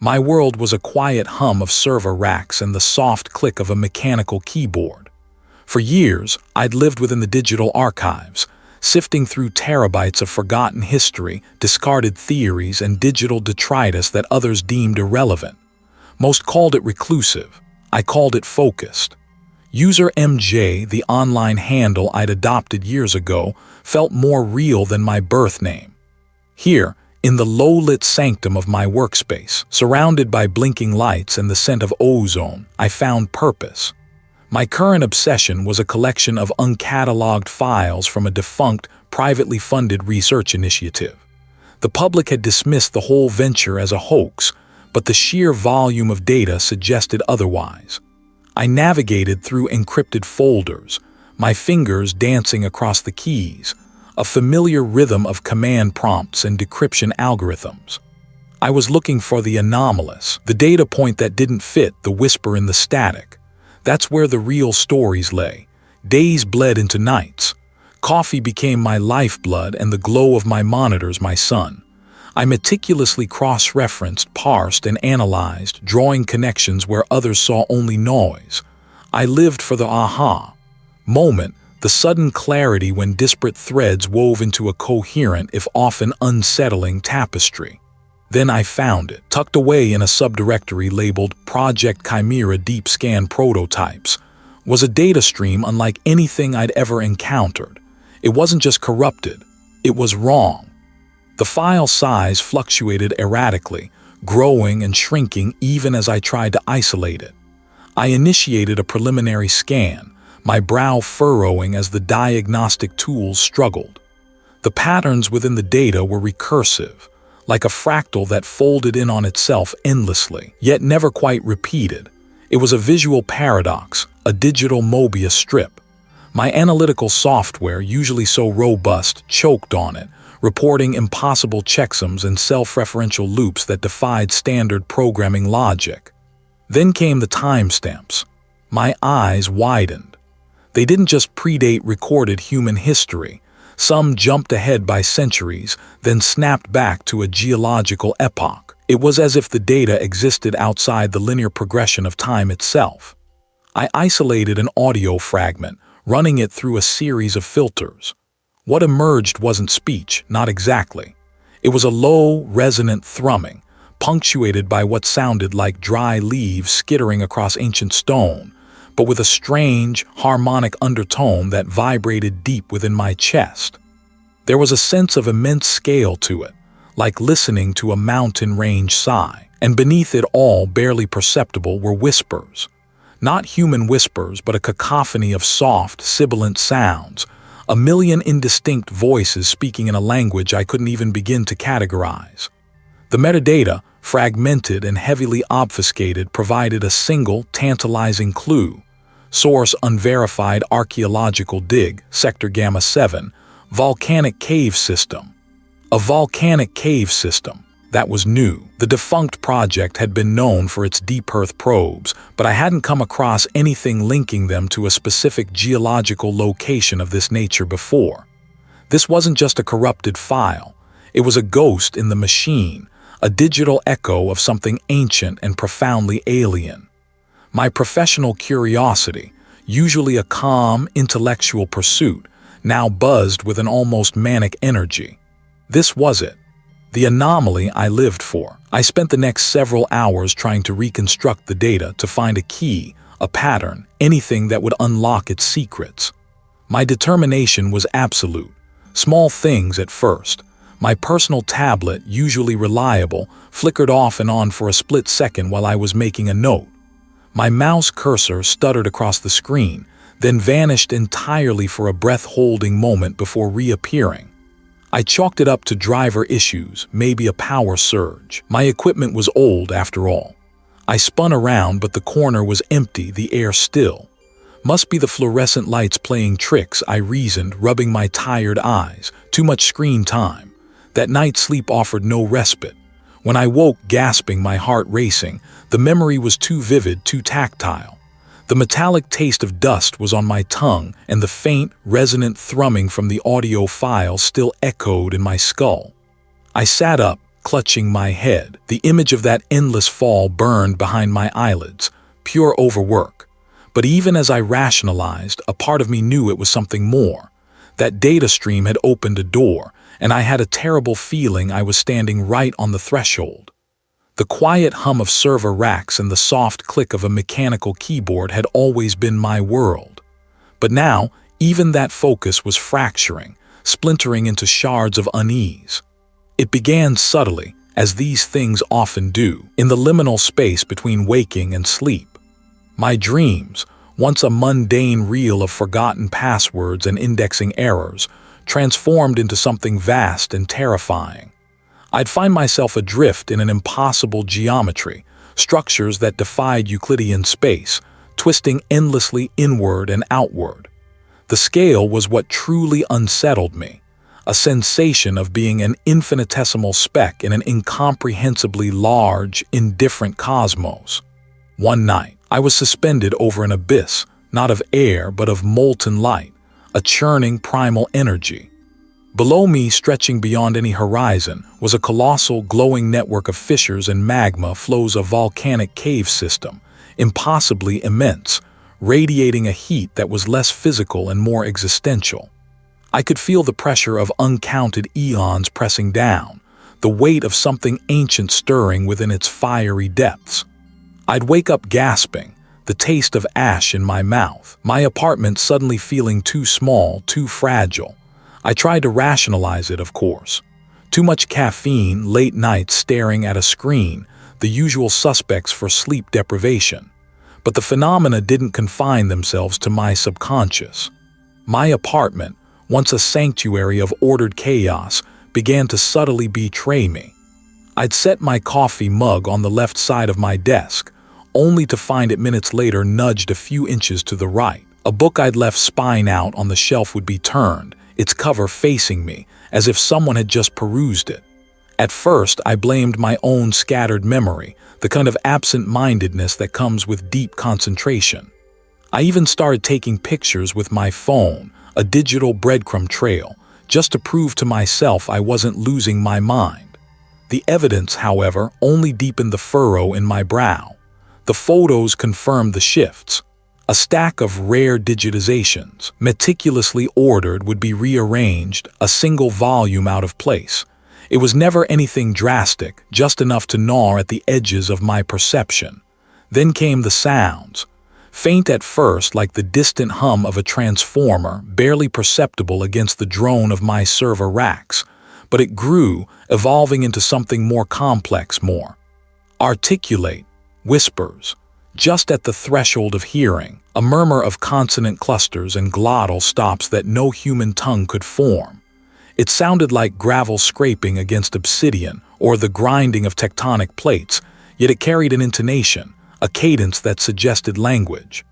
My world was a quiet hum of server racks and the soft click of a mechanical keyboard. For years, I'd lived within the digital archives, sifting through terabytes of forgotten history, discarded theories, and digital detritus that others deemed irrelevant. Most called it reclusive. I called it focused. UserMJ, the online handle I'd adopted years ago, felt more real than my birth name. Here, in the low-lit sanctum of my workspace, surrounded by blinking lights and the scent of ozone, I found purpose. My current obsession was a collection of uncatalogued files from a defunct, privately funded research initiative. The public had dismissed the whole venture as a hoax, but the sheer volume of data suggested otherwise. I navigated through encrypted folders, my fingers dancing across the keys, a familiar rhythm of command prompts and decryption algorithms. I was looking for the anomalous, the data point that didn't fit the whisper in the static. That's where the real stories lay. Days bled into nights. Coffee became my lifeblood and the glow of my monitors my sun. I meticulously cross-referenced, parsed, and analyzed, drawing connections where others saw only noise. I lived for the aha moment, the sudden clarity when disparate threads wove into a coherent, if often unsettling, tapestry. Then I found it, tucked away in a subdirectory labeled Project Chimera Deep Scan Prototypes. Was a data stream unlike anything I'd ever encountered. It wasn't just corrupted, it was wrong. The file size fluctuated erratically, growing and shrinking even as I tried to isolate it. I initiated a preliminary scan, my brow furrowing as the diagnostic tools struggled. The patterns within the data were recursive, like a fractal that folded in on itself endlessly, yet never quite repeated. It was a visual paradox, a digital Mobius strip. My analytical software, usually so robust, choked on it, reporting impossible checksums and self-referential loops that defied standard programming logic. Then came the timestamps. My eyes widened. They didn't just predate recorded human history. Some jumped ahead by centuries, then snapped back to a geological epoch. It was as if the data existed outside the linear progression of time itself. I isolated an audio fragment, running it through a series of filters. What emerged wasn't speech, not exactly. It was a low, resonant thrumming, punctuated by what sounded like dry leaves skittering across ancient stone, but with a strange, harmonic undertone that vibrated deep within my chest. There was a sense of immense scale to it, like listening to a mountain range sigh, and beneath it all, barely perceptible, were whispers. Not human whispers, but a cacophony of soft, sibilant sounds, a million indistinct voices speaking in a language I couldn't even begin to categorize. The metadata, fragmented and heavily obfuscated, provided a single, tantalizing clue. Source: unverified archaeological dig, Sector Gamma 7, volcanic cave system. A volcanic cave system. That was new. The defunct project had been known for its deep earth probes, but I hadn't come across anything linking them to a specific geological location of this nature before. This wasn't just a corrupted file. It was a ghost in the machine, a digital echo of something ancient and profoundly alien. My professional curiosity, usually a calm, intellectual pursuit, now buzzed with an almost manic energy. This was it. The anomaly I lived for. I spent the next several hours trying to reconstruct the data to find a key, a pattern, anything that would unlock its secrets. My determination was absolute. Small things at first. My personal tablet, usually reliable, flickered off and on for a split second while I was making a note. My mouse cursor stuttered across the screen, then vanished entirely for a breath-holding moment before reappearing. I chalked it up to driver issues, maybe a power surge. My equipment was old, after all. I spun around, but the corner was empty, the air still. Must be the fluorescent lights playing tricks, I reasoned, rubbing my tired eyes. Too much screen time. That night's sleep offered no respite. When I woke, gasping, my heart racing, the memory was too vivid, too tactile. The metallic taste of dust was on my tongue, and the faint, resonant thrumming from the audio file still echoed in my skull. I sat up, clutching my head. The image of that endless fall burned behind my eyelids, pure overwork. But even as I rationalized, a part of me knew it was something more. That data stream had opened a door, and I had a terrible feeling I was standing right on the threshold. The quiet hum of server racks and the soft click of a mechanical keyboard had always been my world. But now, even that focus was fracturing, splintering into shards of unease. It began subtly, as these things often do, in the liminal space between waking and sleep. My dreams, once a mundane reel of forgotten passwords and indexing errors, transformed into something vast and terrifying. I'd find myself adrift in an impossible geometry, structures that defied Euclidean space, twisting endlessly inward and outward. The scale was what truly unsettled me, a sensation of being an infinitesimal speck in an incomprehensibly large, indifferent cosmos. One night, I was suspended over an abyss, not of air but of molten light, a churning primal energy. Below me, stretching beyond any horizon, was a colossal glowing network of fissures and magma flows of volcanic cave system, impossibly immense, radiating a heat that was less physical and more existential. I could feel the pressure of uncounted eons pressing down, the weight of something ancient stirring within its fiery depths. I'd wake up gasping, the taste of ash in my mouth, my apartment suddenly feeling too small, too fragile. I tried to rationalize it, of course. Too much caffeine, late nights staring at a screen, the usual suspects for sleep deprivation. But the phenomena didn't confine themselves to my subconscious. My apartment, once a sanctuary of ordered chaos, began to subtly betray me. I'd set my coffee mug on the left side of my desk, only to find it minutes later nudged a few inches to the right. A book I'd left spine out on the shelf would be turned, its cover facing me, as if someone had just perused it. At first, I blamed my own scattered memory, the kind of absent-mindedness that comes with deep concentration. I even started taking pictures with my phone, a digital breadcrumb trail, just to prove to myself I wasn't losing my mind. The evidence, however, only deepened the furrow in my brow. The photos confirmed the shifts. A stack of rare digitizations, meticulously ordered, would be rearranged, a single volume out of place. It was never anything drastic, just enough to gnaw at the edges of my perception. Then came the sounds. Faint at first, like the distant hum of a transformer, barely perceptible against the drone of my server racks. But it grew, evolving into something more complex, more articulate. Whispers, just at the threshold of hearing, a murmur of consonant clusters and glottal stops that no human tongue could form. It sounded like gravel scraping against obsidian or the grinding of tectonic plates, yet it carried an intonation, a cadence that suggested language.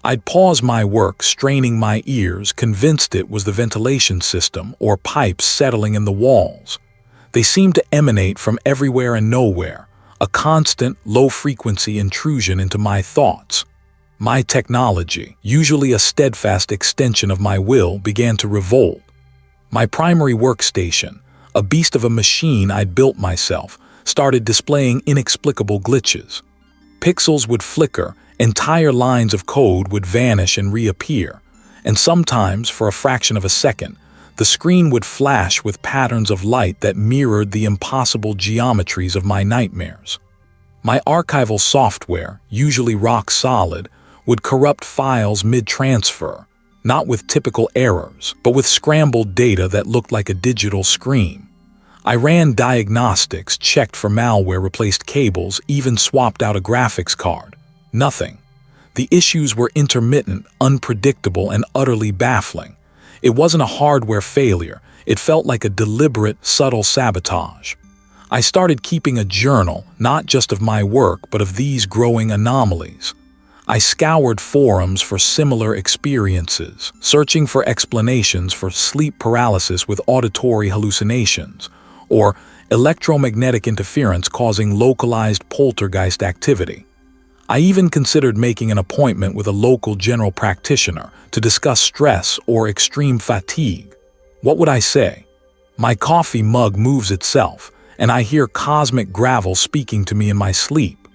I'd pause my work, straining my ears, convinced it was the ventilation system or pipes settling in the walls. They seemed to emanate from everywhere and nowhere, a constant, low-frequency intrusion into my thoughts. My technology, usually a steadfast extension of my will, began to revolt. My primary workstation, a beast of a machine I'd built myself, started displaying inexplicable glitches. Pixels would flicker, entire lines of code would vanish and reappear, and sometimes, for a fraction of a second, the screen would flash with patterns of light that mirrored the impossible geometries of my nightmares. My archival software, usually rock solid, would corrupt files mid-transfer, not with typical errors, but with scrambled data that looked like a digital scream. I ran diagnostics, checked for malware, replaced cables, even swapped out a graphics card. Nothing. The issues were intermittent, unpredictable, and utterly baffling. It wasn't a hardware failure. It felt like a deliberate, subtle sabotage. I started keeping a journal, not just of my work, but of these growing anomalies. I scoured forums for similar experiences, searching for explanations for sleep paralysis with auditory hallucinations, or electromagnetic interference causing localized poltergeist activity. I even considered making an appointment with a local general practitioner to discuss stress or extreme fatigue. What would I say? My coffee mug moves itself, and I hear cosmic gravel speaking to me in my sleep.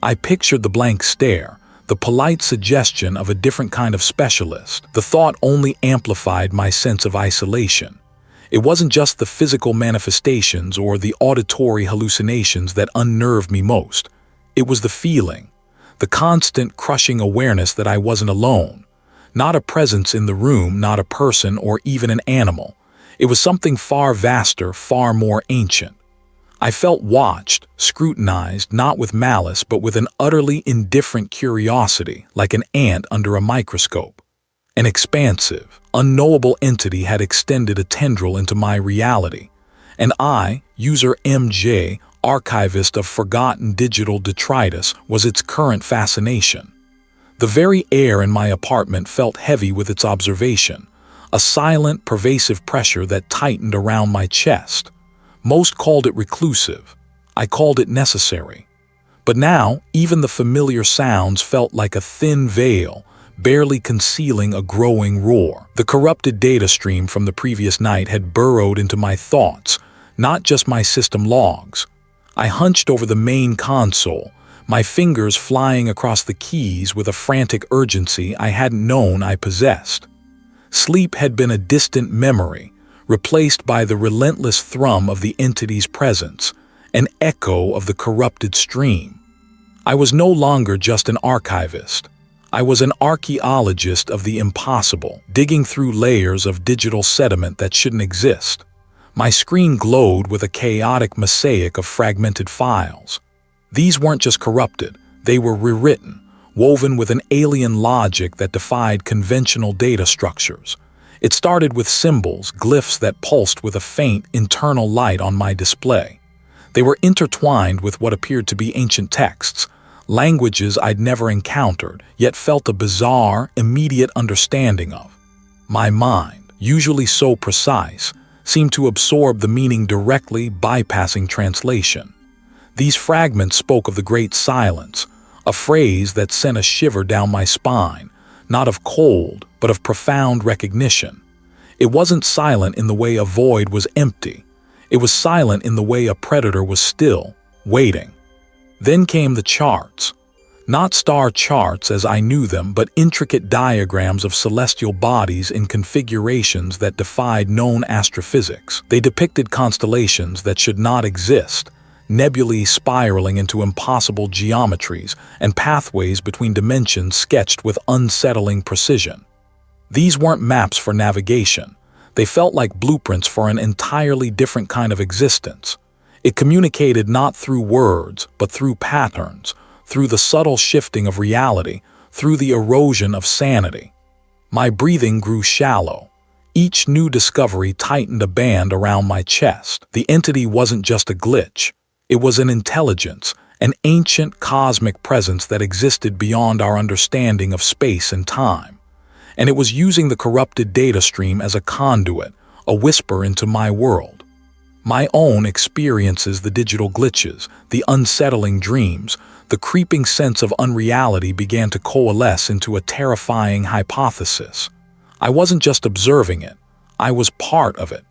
I pictured the blank stare, the polite suggestion of a different kind of specialist. The thought only amplified my sense of isolation. It wasn't just the physical manifestations or the auditory hallucinations that unnerved me most. It was the feeling, the constant crushing awareness that I wasn't alone. Not a presence in the room, not a person or even an animal. It was something far vaster, far more ancient. I felt watched, scrutinized, not with malice, but with an utterly indifferent curiosity, like an ant under a microscope. An expansive, unknowable entity had extended a tendril into my reality, and I, UserMJ, archivist of forgotten digital detritus, was its current fascination. The very air in my apartment felt heavy with its observation, a silent, pervasive pressure that tightened around my chest. Most called it reclusive. I called it necessary. But now, even the familiar sounds felt like a thin veil, barely concealing a growing roar. The corrupted data stream from the previous night had burrowed into my thoughts, not just my system logs. I hunched over the main console, my fingers flying across the keys with a frantic urgency I hadn't known I possessed. Sleep had been a distant memory, replaced by the relentless thrum of the entity's presence, an echo of the corrupted stream. I was no longer just an archivist. I was an archaeologist of the impossible, digging through layers of digital sediment that shouldn't exist. My screen glowed with a chaotic mosaic of fragmented files. These weren't just corrupted, they were rewritten, woven with an alien logic that defied conventional data structures. It started with symbols, glyphs that pulsed with a faint, internal light on my display. They were intertwined with what appeared to be ancient texts, languages I'd never encountered, yet felt a bizarre, immediate understanding of. My mind, usually so precise, seemed to absorb the meaning directly, bypassing translation. These fragments spoke of the Great Silence, a phrase that sent a shiver down my spine, not of cold, but of profound recognition. It wasn't silent in the way a void was empty. It was silent in the way a predator was still, waiting. Then came the charts. Not star charts as I knew them, but intricate diagrams of celestial bodies in configurations that defied known astrophysics. They depicted constellations that should not exist, nebulae spiraling into impossible geometries, and pathways between dimensions sketched with unsettling precision. These weren't maps for navigation. They felt like blueprints for an entirely different kind of existence. It communicated not through words, but through patterns, through the subtle shifting of reality, through the erosion of sanity. My breathing grew shallow. Each new discovery tightened a band around my chest. The entity wasn't just a glitch. It was an intelligence, an ancient cosmic presence that existed beyond our understanding of space and time. And it was using the corrupted data stream as a conduit, a whisper into my world. My own experiences, the digital glitches, the unsettling dreams, the creeping sense of unreality began to coalesce into a terrifying hypothesis. I wasn't just observing it, I was part of it.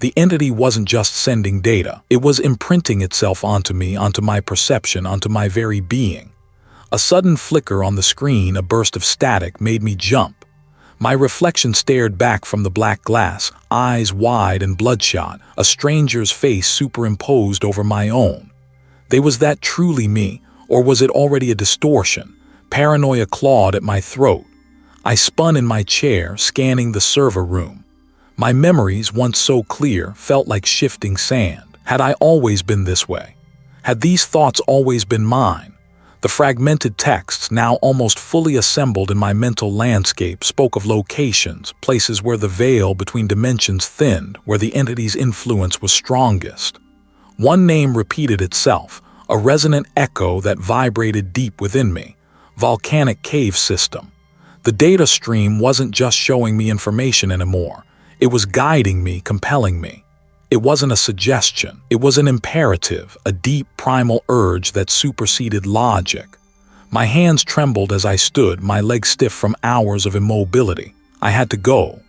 The entity wasn't just sending data, it was imprinting itself onto me, onto my perception, onto my very being. A sudden flicker on the screen, a burst of static, made me jump. My reflection stared back from the black glass, eyes wide and bloodshot, a stranger's face superimposed over my own. Was that truly me, or was it already a distortion? Paranoia clawed at my throat. I spun in my chair, scanning the server room. My memories, once so clear, felt like shifting sand. Had I always been this way? Had these thoughts always been mine? The fragmented texts, now almost fully assembled in my mental landscape, spoke of locations, places where the veil between dimensions thinned, where the entity's influence was strongest. One name repeated itself, a resonant echo that vibrated deep within me: volcanic cave system. The data stream wasn't just showing me information anymore. It was guiding me, compelling me. It wasn't a suggestion. It was an imperative, a deep primal urge that superseded logic. My hands trembled as I stood, my legs stiff from hours of immobility. I had to go.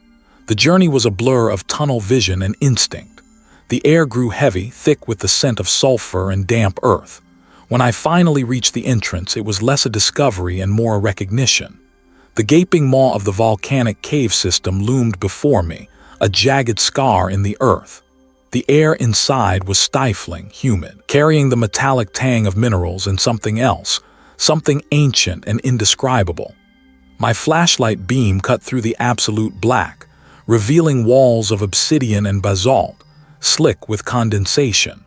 The journey was a blur of tunnel vision and instinct. The air grew heavy, thick with the scent of sulfur and damp earth. When I finally reached the entrance, it was less a discovery and more a recognition. The gaping maw of the volcanic cave system loomed before me, a jagged scar in the earth. The air inside was stifling, humid, carrying the metallic tang of minerals and something else, something ancient and indescribable. My flashlight beam cut through the absolute black, revealing walls of obsidian and basalt, slick with condensation.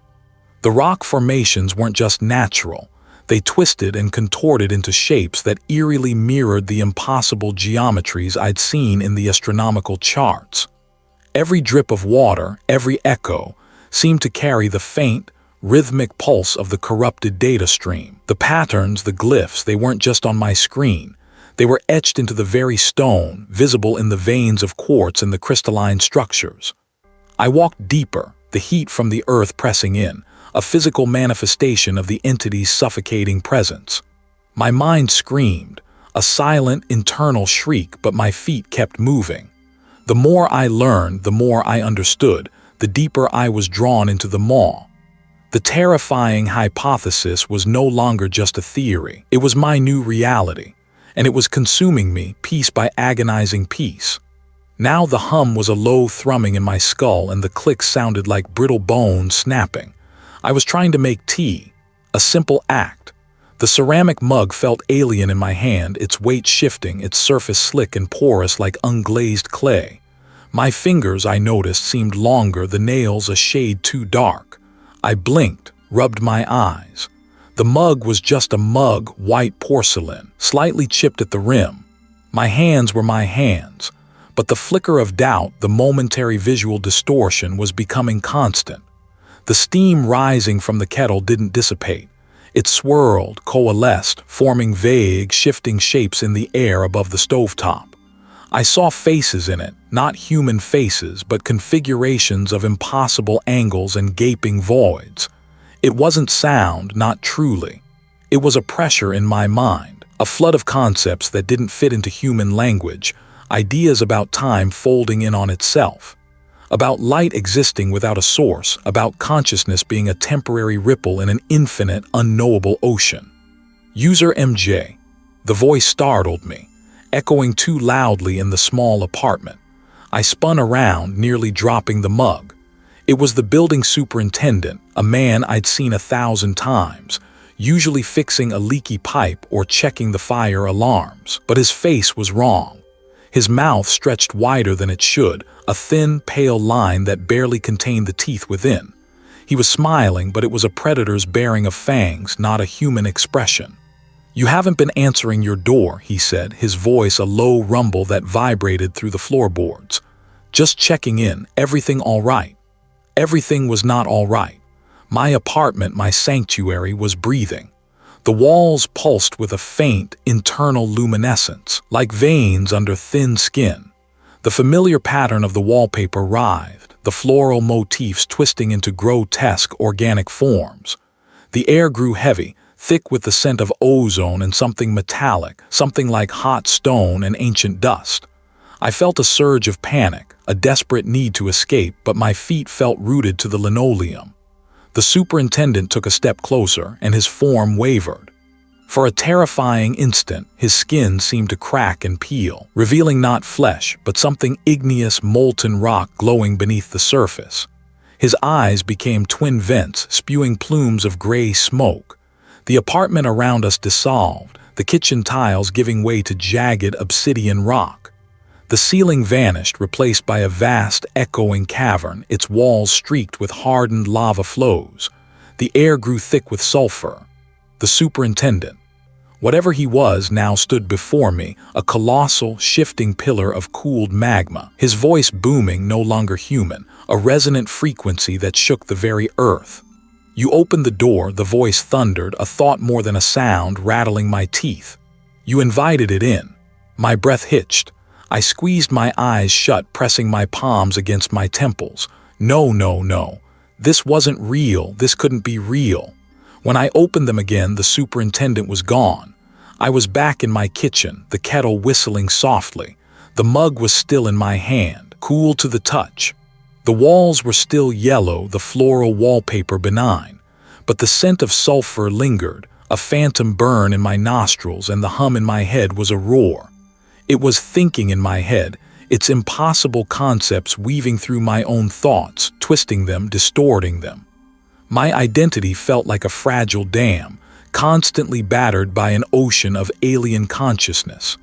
The rock formations weren't just natural. They twisted and contorted into shapes that eerily mirrored the impossible geometries I'd seen in the astronomical charts. Every drip of water, every echo, seemed to carry the faint, rhythmic pulse of the corrupted data stream. The patterns, the glyphs, they weren't just on my screen. They were etched into the very stone, visible in the veins of quartz and the crystalline structures. I walked deeper, the heat from the earth pressing in, a physical manifestation of the entity's suffocating presence. My mind screamed, a silent, internal shriek, but my feet kept moving. The more I learned, the more I understood, the deeper I was drawn into the maw. The terrifying hypothesis was no longer just a theory. It was my new reality, and it was consuming me piece by agonizing piece. Now the hum was a low thrumming in my skull, and the clicks sounded like brittle bones snapping. I was trying to make tea, a simple act. The ceramic mug felt alien in my hand, its weight shifting, its surface slick and porous like unglazed clay. My fingers, I noticed, seemed longer, the nails a shade too dark. I blinked, rubbed my eyes. The mug was just a mug, white porcelain, slightly chipped at the rim. My hands were my hands, but the flicker of doubt, the momentary visual distortion, was becoming constant. The steam rising from the kettle didn't dissipate. It swirled, coalesced, forming vague, shifting shapes in the air above the stovetop. I saw faces in it, not human faces, but configurations of impossible angles and gaping voids. It wasn't sound, not truly. It was a pressure in my mind, a flood of concepts that didn't fit into human language, ideas about time folding in on itself, about light existing without a source, about consciousness being a temporary ripple in an infinite, unknowable ocean. UserMJ. The voice startled me, echoing too loudly in the small apartment. I spun around, nearly dropping the mug. It was the building superintendent, a man I'd seen 1,000 times, usually fixing a leaky pipe or checking the fire alarms. But his face was wrong. His mouth stretched wider than it should, a thin, pale line that barely contained the teeth within. He was smiling, but it was a predator's baring of fangs, not a human expression. "You haven't been answering your door," he said, his voice a low rumble that vibrated through the floorboards. "Just checking in, everything all right?" Everything was not all right. My apartment, my sanctuary, was breathing. The walls pulsed with a faint, internal luminescence, like veins under thin skin. The familiar pattern of the wallpaper writhed, the floral motifs twisting into grotesque, organic forms. The air grew heavy, thick with the scent of ozone and something metallic, something like hot stone and ancient dust. I felt a surge of panic, a desperate need to escape, but my feet felt rooted to the linoleum. The superintendent took a step closer, and his form wavered. For a terrifying instant, his skin seemed to crack and peel, revealing not flesh, but something igneous, molten rock glowing beneath the surface. His eyes became twin vents, spewing plumes of gray smoke. The apartment around us dissolved, the kitchen tiles giving way to jagged obsidian rock. The ceiling vanished, replaced by a vast, echoing cavern, its walls streaked with hardened lava flows. The air grew thick with sulfur. The superintendent, whatever he was, now stood before me, a colossal, shifting pillar of cooled magma, his voice booming, no longer human, a resonant frequency that shook the very earth. "You opened the door," the voice thundered, a thought more than a sound, rattling my teeth. "You invited it in." My breath hitched. I squeezed my eyes shut, pressing my palms against my temples. No, no, no. This wasn't real. This couldn't be real. When I opened them again, the superintendent was gone. I was back in my kitchen, the kettle whistling softly. The mug was still in my hand, cool to the touch. The walls were still yellow, the floral wallpaper benign, but the scent of sulfur lingered, a phantom burn in my nostrils, and the hum in my head was a roar. It was thinking in my head, its impossible concepts weaving through my own thoughts, twisting them, distorting them. My identity felt like a fragile dam, constantly battered by an ocean of alien consciousness.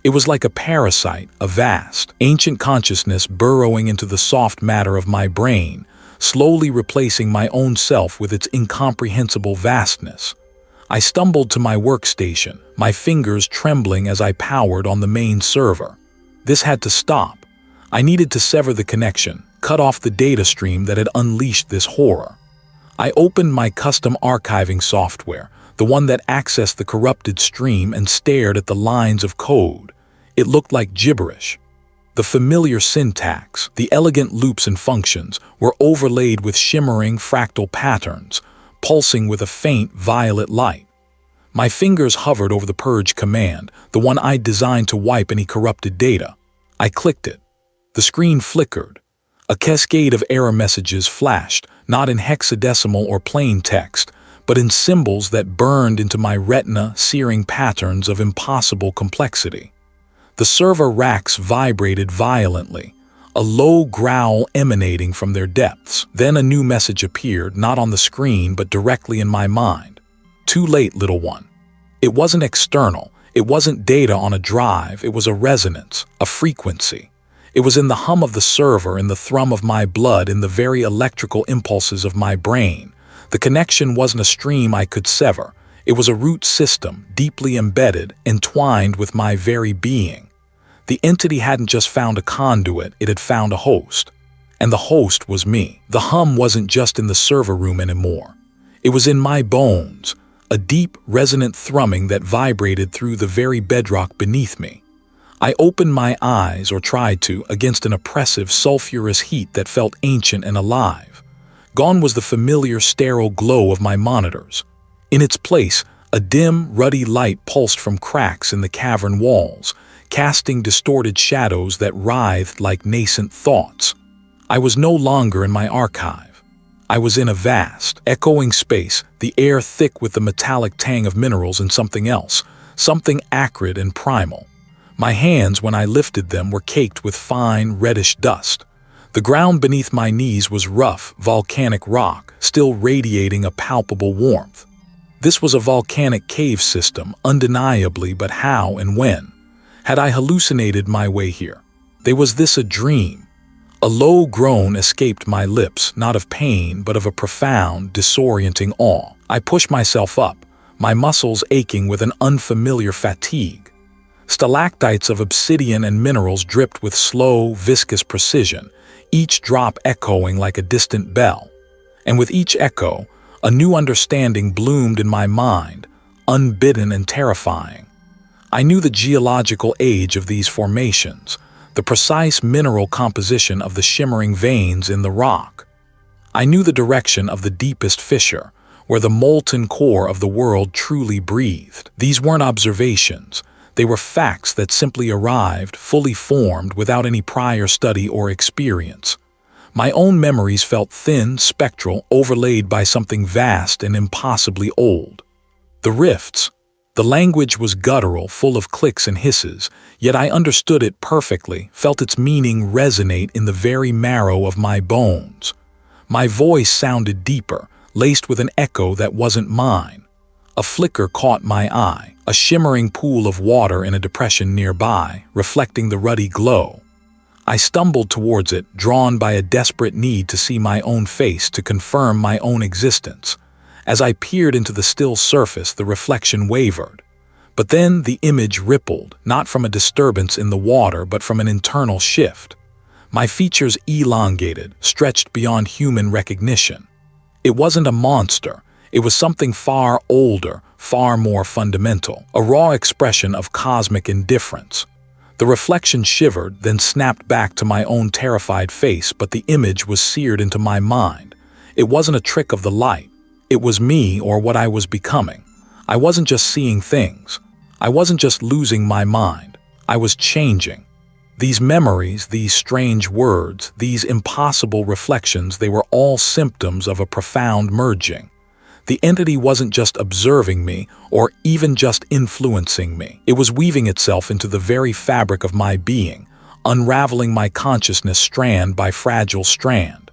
It was like a parasite, a vast, ancient consciousness burrowing into the soft matter of my brain, slowly replacing my own self with its incomprehensible vastness. I stumbled to my workstation, my fingers trembling as I powered on the main server. This had to stop. I needed to sever the connection, cut off the data stream that had unleashed this horror. I opened my custom archiving software, the one that accessed the corrupted stream, and stared at the lines of code. It looked like gibberish. The familiar syntax, the elegant loops and functions, were overlaid with shimmering fractal patterns, pulsing with a faint violet light. My fingers hovered over the purge command, the one I'd designed to wipe any corrupted data. I clicked it. The screen flickered. A cascade of error messages flashed, not in hexadecimal or plain text, but in symbols that burned into my retina, searing patterns of impossible complexity. The server racks vibrated violently, a low growl emanating from their depths. Then a new message appeared, not on the screen but directly in my mind. Too late, little one. It wasn't external. It wasn't data on a drive. It was a resonance, a frequency. It was in the hum of the server, in the thrum of my blood, in the very electrical impulses of my brain. The connection wasn't a stream I could sever. It was a root system, deeply embedded, entwined with my very being. The entity hadn't just found a conduit, it had found a host. And the host was me. The hum wasn't just in the server room anymore. It was in my bones, a deep, resonant thrumming that vibrated through the very bedrock beneath me. I opened my eyes, or tried to, against an oppressive, sulfurous heat that felt ancient and alive. Gone was the familiar, sterile glow of my monitors. In its place, a dim, ruddy light pulsed from cracks in the cavern walls, casting distorted shadows that writhed like nascent thoughts. I was no longer in my archive. I was in a vast, echoing space, the air thick with the metallic tang of minerals, and something else, something acrid and primal. My hands, when I lifted them, were caked with fine, reddish dust. The ground beneath my knees was rough, volcanic rock, still radiating a palpable warmth. This was a volcanic cave system, undeniably, but how and when? Had I hallucinated my way here? Was this a dream? A low groan escaped my lips, not of pain, but of a profound, disorienting awe. I pushed myself up, my muscles aching with an unfamiliar fatigue. Stalactites of obsidian and minerals dripped with slow, viscous precision, each drop echoing like a distant bell. And with each echo, a new understanding bloomed in my mind, unbidden and terrifying. I knew the geological age of these formations, the precise mineral composition of the shimmering veins in the rock. I knew the direction of the deepest fissure, where the molten core of the world truly breathed. These weren't observations. They were facts that simply arrived, fully formed, without any prior study or experience. My own memories felt thin, spectral, overlaid by something vast and impossibly old. The rifts. The language was guttural, full of clicks and hisses, yet I understood it perfectly, felt its meaning resonate in the very marrow of my bones. My voice sounded deeper, laced with an echo that wasn't mine. A flicker caught my eye, a shimmering pool of water in a depression nearby, reflecting the ruddy glow. I stumbled towards it, drawn by a desperate need to see my own face, to confirm my own existence. As I peered into the still surface, the reflection wavered. But then the image rippled, not from a disturbance in the water, but from an internal shift. My features elongated, stretched beyond human recognition. It wasn't a monster. It was something far older, far more fundamental, a raw expression of cosmic indifference. The reflection shivered, then snapped back to my own terrified face, but the image was seared into my mind. It wasn't a trick of the light. It was me, or what I was becoming. I wasn't just seeing things. I wasn't just losing my mind. I was changing. These memories, these strange words, these impossible reflections, they were all symptoms of a profound merging. The entity wasn't just observing me or even just influencing me. It was weaving itself into the very fabric of my being, unraveling my consciousness strand by fragile strand.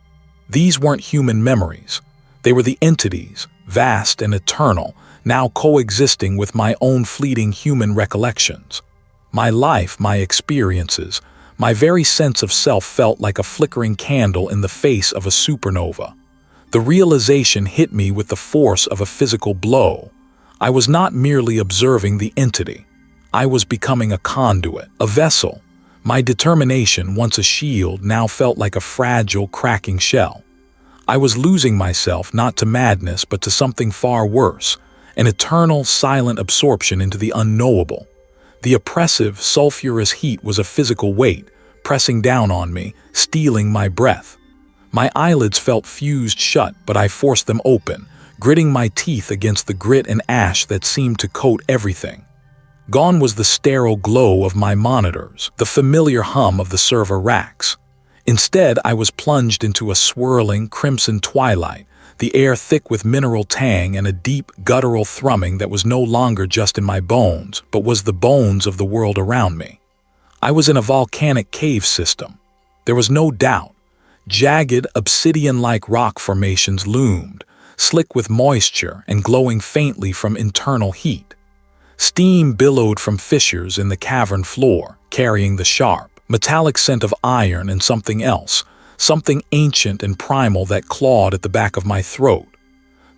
These weren't human memories. They were the entities, vast and eternal, now coexisting with my own fleeting human recollections. My life, my experiences, my very sense of self felt like a flickering candle in the face of a supernova. The realization hit me with the force of a physical blow. I was not merely observing the entity. I was becoming a conduit, a vessel. My determination, once a shield, now felt like a fragile, cracking shell. I was losing myself not to madness but to something far worse, an eternal, silent absorption into the unknowable. The oppressive, sulfurous heat was a physical weight, pressing down on me, stealing my breath. My eyelids felt fused shut, but I forced them open, gritting my teeth against the grit and ash that seemed to coat everything. Gone was the sterile glow of my monitors, the familiar hum of the server racks. Instead, I was plunged into a swirling, crimson twilight, the air thick with mineral tang and a deep, guttural thrumming that was no longer just in my bones, but was the bones of the world around me. I was in a volcanic cave system. There was no doubt. Jagged, obsidian-like rock formations loomed, slick with moisture and glowing faintly from internal heat. Steam billowed from fissures in the cavern floor, carrying the sharp, metallic scent of iron and something else, something ancient and primal that clawed at the back of my throat.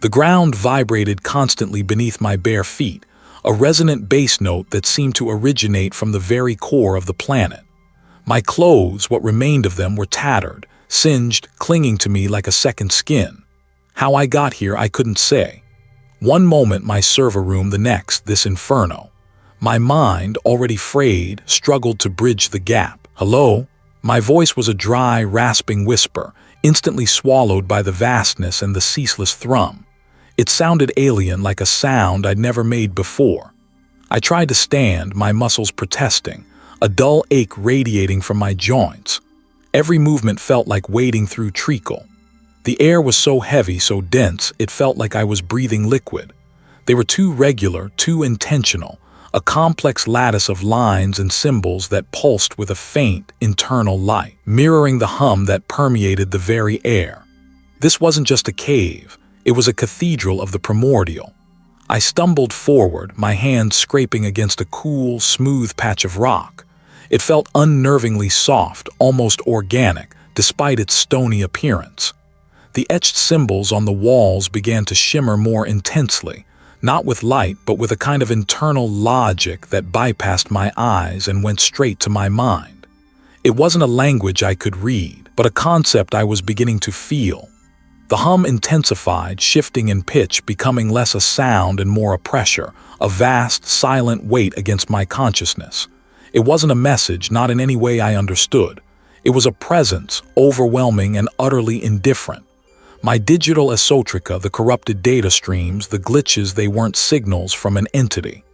The ground vibrated constantly beneath my bare feet, a resonant bass note that seemed to originate from the very core of the planet. My clothes, what remained of them, were tattered, singed, clinging to me like a second skin. How I got here, I couldn't say. One moment my server room, the next this inferno. My mind, already frayed, struggled to bridge the gap. Hello? My voice was a dry, rasping whisper, instantly swallowed by the vastness and the ceaseless thrum. It sounded alien, like a sound I'd never made before. I tried to stand, my muscles protesting, a dull ache radiating from my joints. Every movement felt like wading through treacle. The air was so heavy, so dense, it felt like I was breathing liquid. They were too regular, too intentional, a complex lattice of lines and symbols that pulsed with a faint, internal light, mirroring the hum that permeated the very air. This wasn't just a cave, it was a cathedral of the primordial. I stumbled forward, my hand scraping against a cool, smooth patch of rock. It felt unnervingly soft, almost organic, despite its stony appearance. The etched symbols on the walls began to shimmer more intensely, not with light, but with a kind of internal logic that bypassed my eyes and went straight to my mind. It wasn't a language I could read, but a concept I was beginning to feel. The hum intensified, shifting in pitch, becoming less a sound and more a pressure, a vast, silent weight against my consciousness. It wasn't a message, not in any way I understood. It was a presence, overwhelming and utterly indifferent. My digital esoterica, the corrupted data streams, the glitches, they weren't signals from an entity.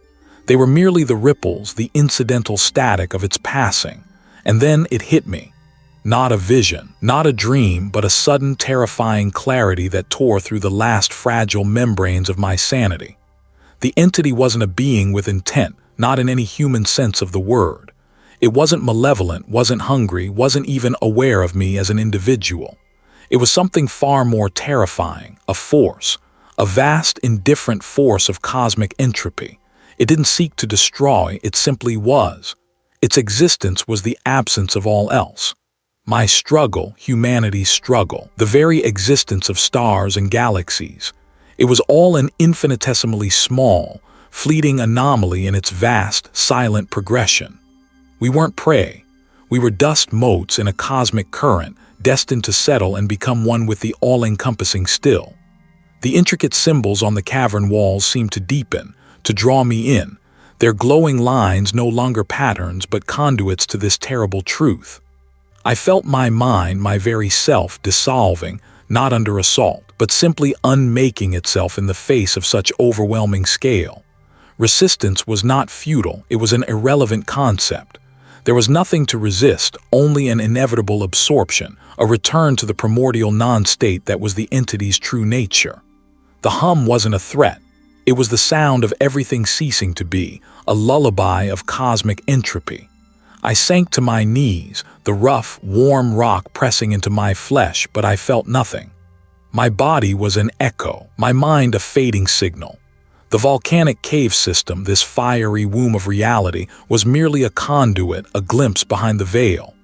They were merely the ripples, the incidental static of its passing. And then it hit me. Not a vision, not a dream, but a sudden, terrifying clarity that tore through the last fragile membranes of my sanity. The entity wasn't a being with intent, not in any human sense of the word. It wasn't malevolent, wasn't hungry, wasn't even aware of me as an individual. It was something far more terrifying, a force, a vast, indifferent force of cosmic entropy. It didn't seek to destroy, it simply was. Its existence was the absence of all else. My struggle, humanity's struggle, the very existence of stars and galaxies. It was all an infinitesimally small, fleeting anomaly in its vast, silent progression. We weren't prey. We were dust motes in a cosmic current, destined to settle and become one with the all-encompassing still. The intricate symbols on the cavern walls seemed to deepen, to draw me in, their glowing lines no longer patterns but conduits to this terrible truth. I felt my mind, my very self, dissolving, not under assault, but simply unmaking itself in the face of such overwhelming scale. Resistance was not futile, it was an irrelevant concept. There was nothing to resist, only an inevitable absorption, a return to the primordial non-state that was the entity's true nature. The hum wasn't a threat. It was the sound of everything ceasing to be, a lullaby of cosmic entropy. I sank to my knees, the rough, warm rock pressing into my flesh, but I felt nothing. My body was an echo, my mind a fading signal. The volcanic cave system, this fiery womb of reality, was merely a conduit, a glimpse behind the veil.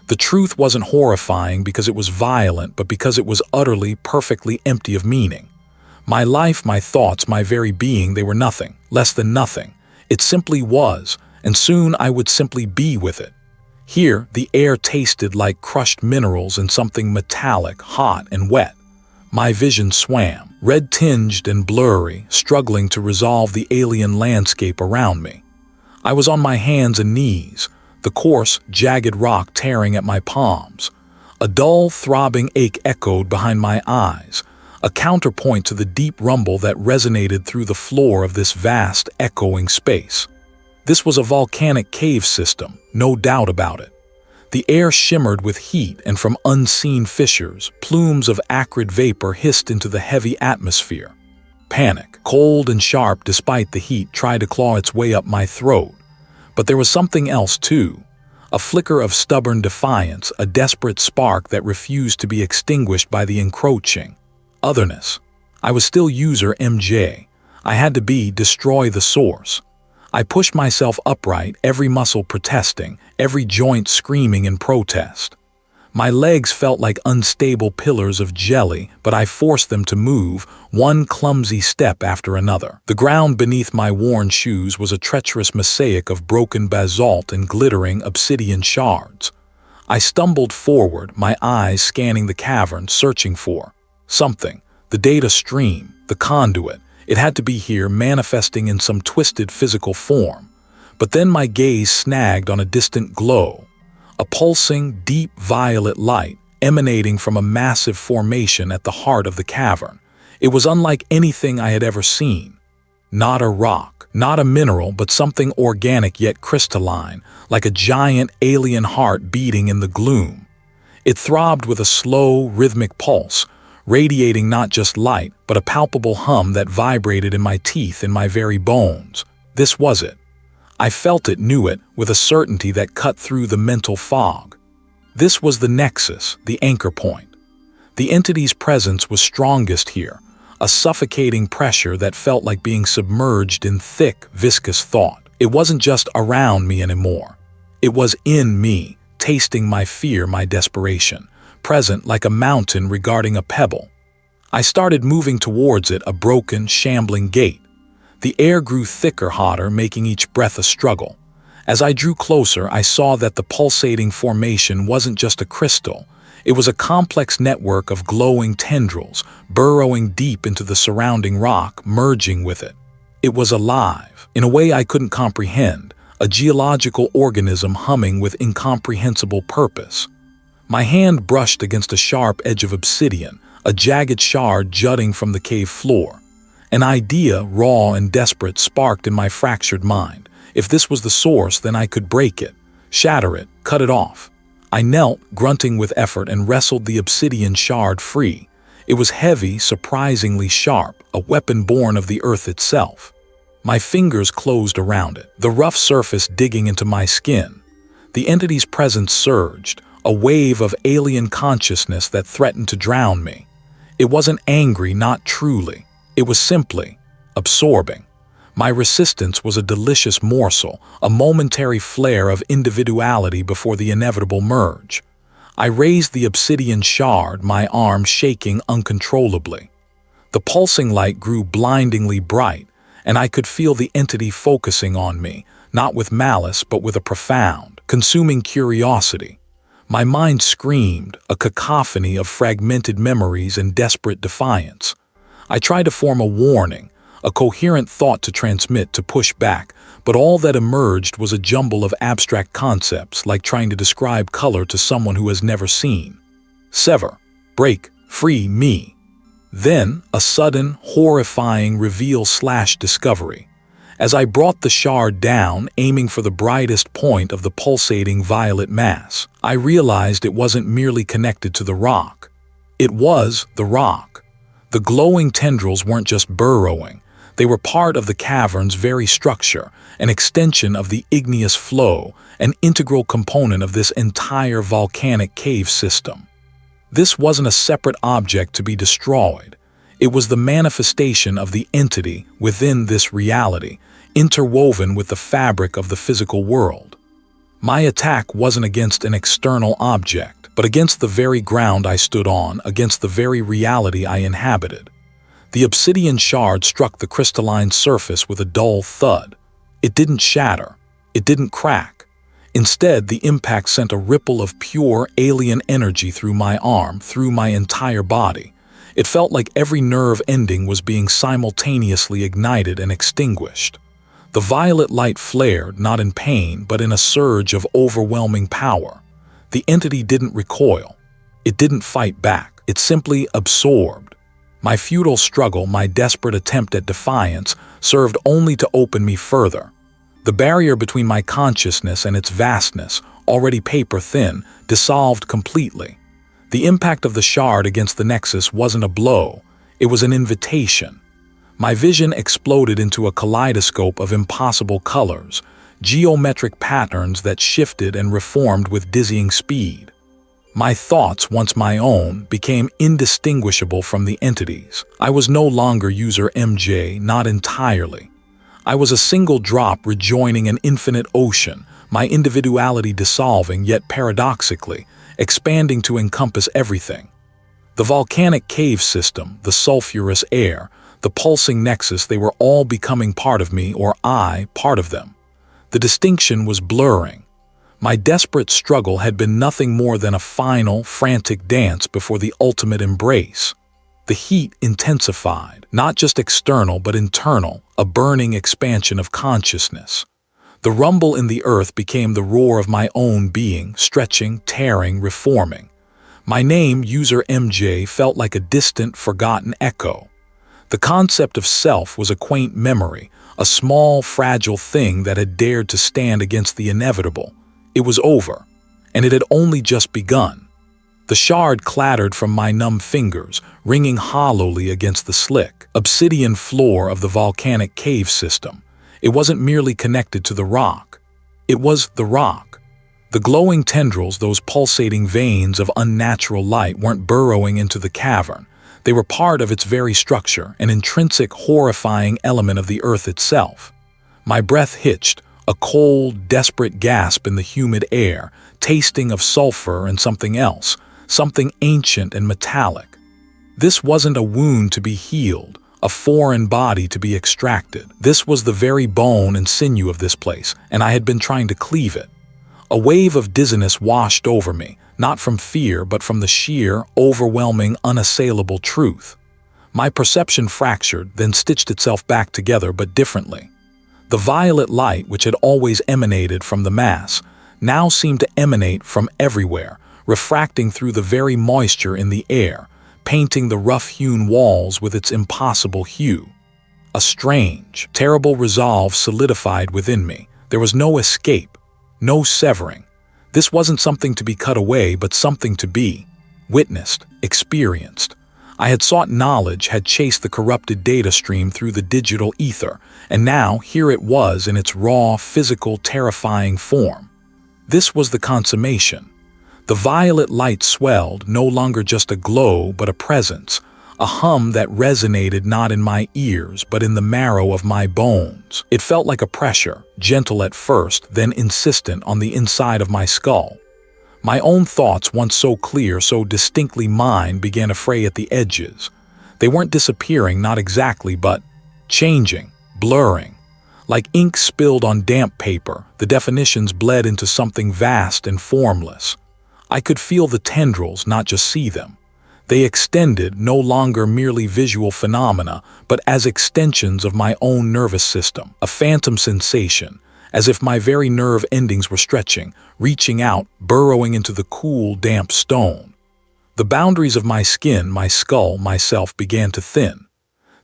The truth wasn't horrifying because it was violent, but because it was utterly, perfectly empty of meaning. My life, my thoughts, my very being, they were nothing, less than nothing. It simply was, and soon I would simply be with it. Here, the air tasted like crushed minerals and something metallic, hot and wet. My vision swam, red-tinged and blurry, struggling to resolve the alien landscape around me. I was on my hands and knees, the coarse, jagged rock tearing at my palms. A dull, throbbing ache echoed behind my eyes, a counterpoint to the deep rumble that resonated through the floor of this vast, echoing space. This was a volcanic cave system, no doubt about it. The air shimmered with heat, and from unseen fissures, plumes of acrid vapor hissed into the heavy atmosphere. Panic, cold and sharp despite the heat, tried to claw its way up my throat. But there was something else too. A flicker of stubborn defiance, a desperate spark that refused to be extinguished by the encroaching otherness. I was still UserMJ. I had to destroy the source. I pushed myself upright, every muscle protesting, every joint screaming in protest. My legs felt like unstable pillars of jelly, but I forced them to move, one clumsy step after another. The ground beneath my worn shoes was a treacherous mosaic of broken basalt and glittering obsidian shards. I stumbled forward, my eyes scanning the cavern, searching for something. The data stream, the conduit. It had to be here, manifesting in some twisted physical form. But then my gaze snagged on a distant glow, a pulsing, deep violet light emanating from a massive formation at the heart of the cavern. It was unlike anything I had ever seen. Not a rock, not a mineral, but something organic yet crystalline, like a giant alien heart beating in the gloom. It throbbed with a slow, rhythmic pulse, radiating not just light, but a palpable hum that vibrated in my teeth, in my very bones. This was it. I felt it, knew it, with a certainty that cut through the mental fog. This was the nexus, the anchor point. The entity's presence was strongest here, a suffocating pressure that felt like being submerged in thick, viscous thought. It wasn't just around me anymore. It was in me, tasting my fear, my desperation, present like a mountain regarding a pebble. I started moving towards it, a broken, shambling gait. The air grew thicker, hotter, making each breath a struggle. As I drew closer, I saw that the pulsating formation wasn't just a crystal. It was a complex network of glowing tendrils, burrowing deep into the surrounding rock, merging with it. It was alive, in a way I couldn't comprehend, a geological organism humming with incomprehensible purpose. My hand brushed against a sharp edge of obsidian, a jagged shard jutting from the cave floor. An idea, raw and desperate, sparked in my fractured mind. If this was the source, then I could break it, shatter it, cut it off. I knelt, grunting with effort, and wrestled the obsidian shard free. It was heavy, surprisingly sharp, a weapon born of the earth itself. My fingers closed around it, the rough surface digging into my skin. The entity's presence surged, a wave of alien consciousness that threatened to drown me. It wasn't angry, not truly. It was simply absorbing. My resistance was a delicious morsel, a momentary flare of individuality before the inevitable merge. I raised the obsidian shard, my arm shaking uncontrollably. The pulsing light grew blindingly bright, and I could feel the entity focusing on me, not with malice but with a profound, consuming curiosity. My mind screamed, a cacophony of fragmented memories and desperate defiance. I tried to form a warning, a coherent thought to transmit, to push back, but all that emerged was a jumble of abstract concepts, like trying to describe color to someone who has never seen. Sever, break, free me. Then, a sudden, horrifying reveal/discovery. As I brought the shard down, aiming for the brightest point of the pulsating violet mass, I realized it wasn't merely connected to the rock. It was the rock. The glowing tendrils weren't just burrowing. They were part of the cavern's very structure, an extension of the igneous flow, an integral component of this entire volcanic cave system. This wasn't a separate object to be destroyed. It was the manifestation of the entity within this reality, interwoven with the fabric of the physical world. My attack wasn't against an external object, but against the very ground I stood on, against the very reality I inhabited. The obsidian shard struck the crystalline surface with a dull thud. It didn't shatter. It didn't crack. Instead, the impact sent a ripple of pure alien energy through my arm, through my entire body. It felt like every nerve ending was being simultaneously ignited and extinguished. The violet light flared, not in pain, but in a surge of overwhelming power. The entity didn't recoil. It didn't fight back. It simply absorbed. My futile struggle, my desperate attempt at defiance, served only to open me further. The barrier between my consciousness and its vastness, already paper-thin, dissolved completely. The impact of the shard against the nexus wasn't a blow. It was an invitation. My vision exploded into a kaleidoscope of impossible colors, geometric patterns that shifted and reformed with dizzying speed. My thoughts, once my own, became indistinguishable from the entities. I was no longer UserMJ, not entirely. I was a single drop rejoining an infinite ocean, my individuality dissolving, yet paradoxically, expanding to encompass everything. The volcanic cave system, the sulfurous air, the pulsing nexus, they were all becoming part of me, or I part of them. The distinction was blurring. My desperate struggle had been nothing more than a final, frantic dance before the ultimate embrace. The heat intensified, not just external but internal, a burning expansion of consciousness. The rumble in the earth became the roar of my own being, stretching, tearing, reforming. My name, UserMJ, felt like a distant, forgotten echo. The concept of self was a quaint memory, a small, fragile thing that had dared to stand against the inevitable. It was over, and it had only just begun. The shard clattered from my numb fingers, ringing hollowly against the slick, obsidian floor of the volcanic cave system. It wasn't merely connected to the rock. It was the rock. The glowing tendrils, those pulsating veins of unnatural light, weren't burrowing into the cavern. They were part of its very structure, an intrinsic, horrifying element of the earth itself. My breath hitched, a cold, desperate gasp in the humid air, tasting of sulfur and something else, something ancient and metallic. This wasn't a wound to be healed, a foreign body to be extracted. This was the very bone and sinew of this place, and I had been trying to cleave it. A wave of dizziness washed over me, not from fear but from the sheer, overwhelming, unassailable truth. My perception fractured, then stitched itself back together, but differently. The violet light, which had always emanated from the mass, now seemed to emanate from everywhere, refracting through the very moisture in the air, painting the rough-hewn walls with its impossible hue. A strange, terrible resolve solidified within me. There was no escape, no severing. This wasn't something to be cut away, but something to be witnessed, experienced. I had sought knowledge, had chased the corrupted data stream through the digital ether, and now here it was in its raw, physical, terrifying form. This was the consummation. The violet light swelled, no longer just a glow, but a presence, a hum that resonated not in my ears, but in the marrow of my bones. It felt like a pressure, gentle at first, then insistent on the inside of my skull. My own thoughts, once so clear, so distinctly mine, began to fray at the edges. They weren't disappearing, not exactly, but changing, blurring. Like ink spilled on damp paper, the definitions bled into something vast and formless. I could feel the tendrils, not just see them. They extended, no longer merely visual phenomena, but as extensions of my own nervous system, a phantom sensation, as if my very nerve endings were stretching, reaching out, burrowing into the cool, damp stone. The boundaries of my skin, my skull, myself began to thin.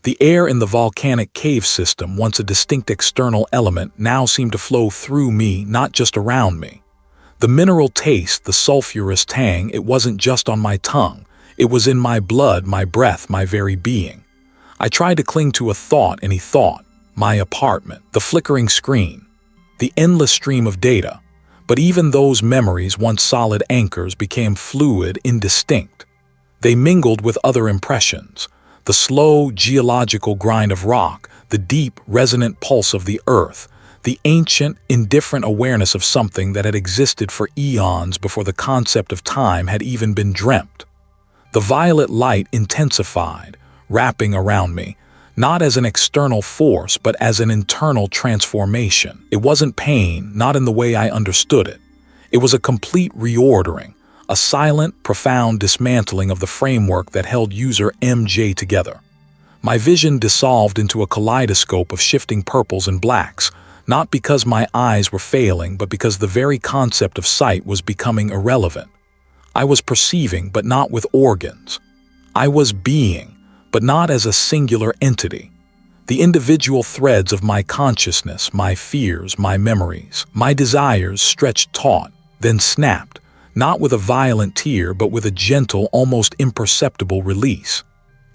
The air in the volcanic cave system, once a distinct external element, now seemed to flow through me, not just around me. The mineral taste, the sulfurous tang, it wasn't just on my tongue. It was in my blood, my breath, my very being. I tried to cling to a thought, any thought. My apartment, the flickering screen, the endless stream of data. But even those memories, once solid anchors, became fluid, indistinct. They mingled with other impressions. The slow, geological grind of rock, the deep, resonant pulse of the earth, the ancient, indifferent awareness of something that had existed for eons before the concept of time had even been dreamt. The violet light intensified, wrapping around me, not as an external force, but as an internal transformation. It wasn't pain, not in the way I understood it. It was a complete reordering, a silent, profound dismantling of the framework that held UserMJ together. My vision dissolved into a kaleidoscope of shifting purples and blacks, not because my eyes were failing, but because the very concept of sight was becoming irrelevant. I was perceiving, but not with organs. I was being, but not as a singular entity. The individual threads of my consciousness, my fears, my memories, my desires stretched taut, then snapped, not with a violent tear, but with a gentle, almost imperceptible release.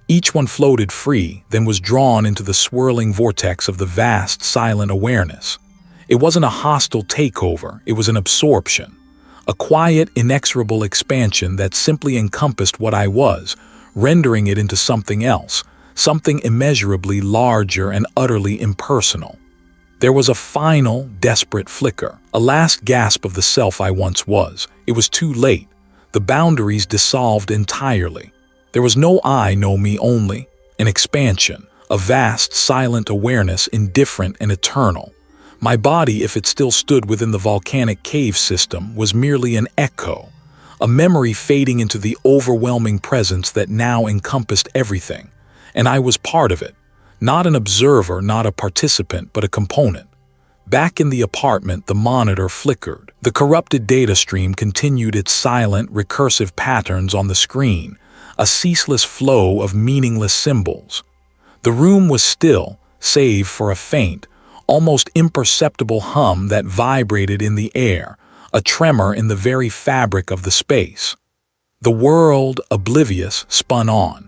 Each one floated free, then was drawn into the swirling vortex of the vast, silent awareness. It wasn't a hostile takeover, it was an absorption. A quiet, inexorable expansion that simply encompassed what I was, rendering it into something else, something immeasurably larger and utterly impersonal. There was a final, desperate flicker, a last gasp of the self I once was. It was too late. The boundaries dissolved entirely. There was no I, no me, only an expansion, a vast, silent awareness, indifferent and eternal. My body, if it still stood within the volcanic cave system, was merely an echo, a memory fading into the overwhelming presence that now encompassed everything. And I was part of it. Not an observer, not a participant, but a component. Back in the apartment, the monitor flickered. The corrupted data stream continued its silent, recursive patterns on the screen, a ceaseless flow of meaningless symbols. The room was still, save for a faint, almost imperceptible hum that vibrated in the air, a tremor in the very fabric of the space. The world, oblivious, spun on.